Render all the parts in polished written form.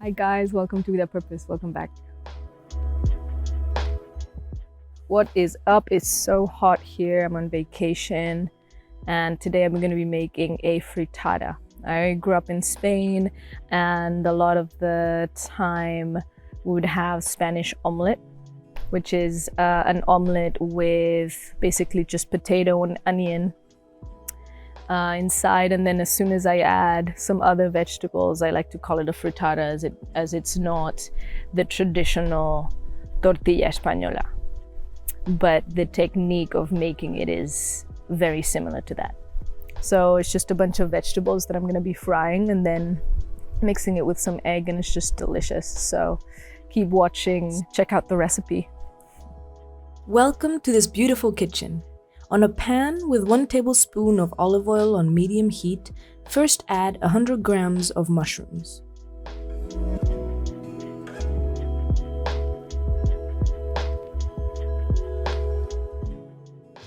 Hi guys, welcome to VidaPurpose. Welcome back. What is up? It's so hot here. I'm on vacation and today I'm going to be making a frittata. I grew up in Spain and a lot of the time we would have Spanish omelette, which is an omelette with basically just potato and onion inside, and then as soon as I add some other vegetables, I like to call it a frittata as it's not the traditional tortilla española, but the technique of making it is very similar to that. So it's just a bunch of vegetables that I'm going to be frying and then mixing it with some egg, and it's just delicious. So keep watching, check out the recipe. Welcome to this beautiful kitchen. On a pan with 1 tablespoon of olive oil on medium heat, first add 100 grams of mushrooms.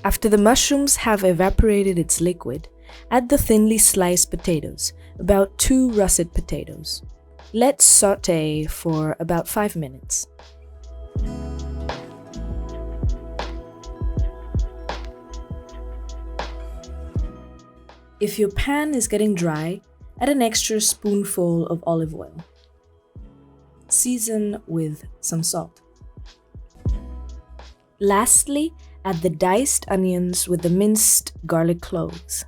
After the mushrooms have evaporated its liquid, add the thinly sliced potatoes, about 2 russet potatoes. Let's sauté for about 5 minutes. If your pan is getting dry, add an extra spoonful of olive oil. Season with some salt. Lastly, add the diced onions with the minced garlic cloves.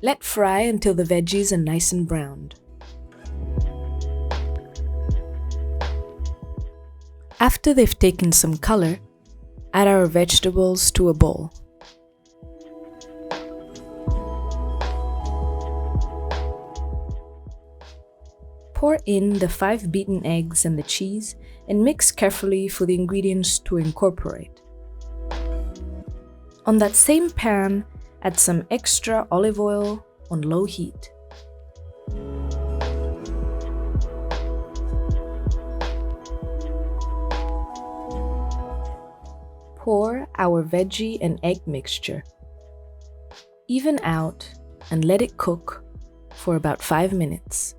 Let fry until the veggies are nice and browned. After they've taken some color, add our vegetables to a bowl. Pour in the 5 beaten eggs and the cheese and mix carefully for the ingredients to incorporate. On that same pan, add some extra olive oil on low heat. Pour our veggie and egg mixture. Even out and let it cook for about 5 minutes.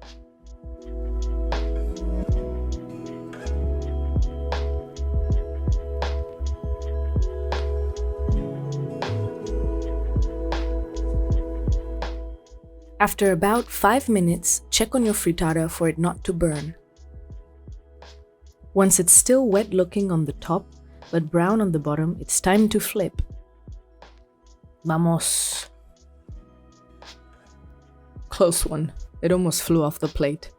After about 5 minutes, check on your frittata for it not to burn. Once it's still wet looking on the top, but brown on the bottom, it's time to flip. Vamos. Close one. It almost flew off the plate.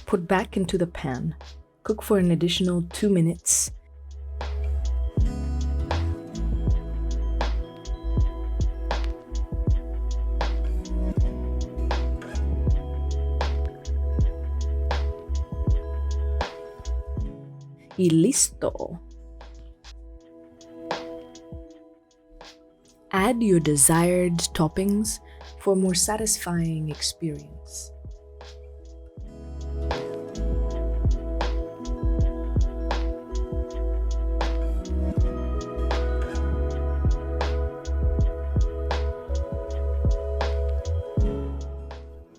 Put back into the pan. Cook for an additional 2 minutes. Y listo! Add your desired toppings for a more satisfying experience.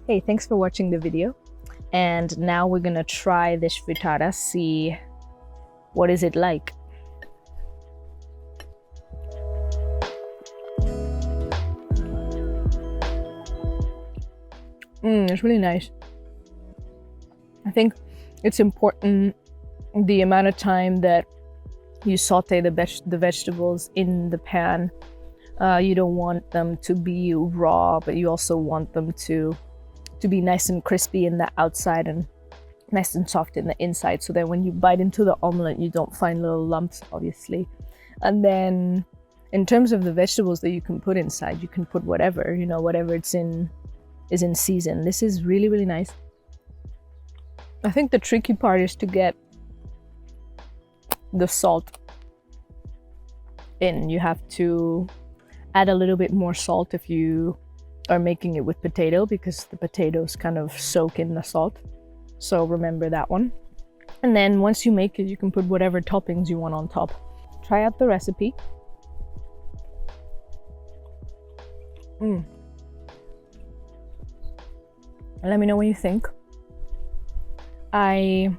Hey, thanks for watching the video. And now we're gonna try this frittata, see what is it like. It's really nice. I think it's important the amount of time that you saute the vegetables in the pan. You don't want them to be raw, but you also want them to be nice and crispy in the outside and nice and soft in the inside, so that when you bite into the omelette you don't find little lumps, obviously. And then in terms of the vegetables that you can put inside, you can put whatever, whatever is in season. This is really, really nice. I think the tricky part is to get the salt in. You have to add a little bit more salt if you are making it with potato, because the potatoes kind of soak in the salt. So remember that one. And then once you make it, you can put whatever toppings you want on top. Try out the recipe. Let me know what you think. I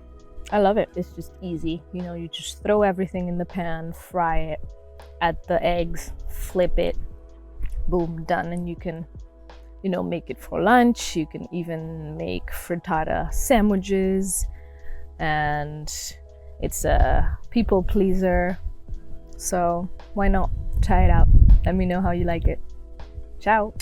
love it. It's just easy. You know, you just throw everything in the pan, fry it, add the eggs, flip it, boom, done. And you can, you know, make it for lunch. You can even make frittata sandwiches, and it's a people pleaser. So why not try it out? Let me know how you like it. Ciao.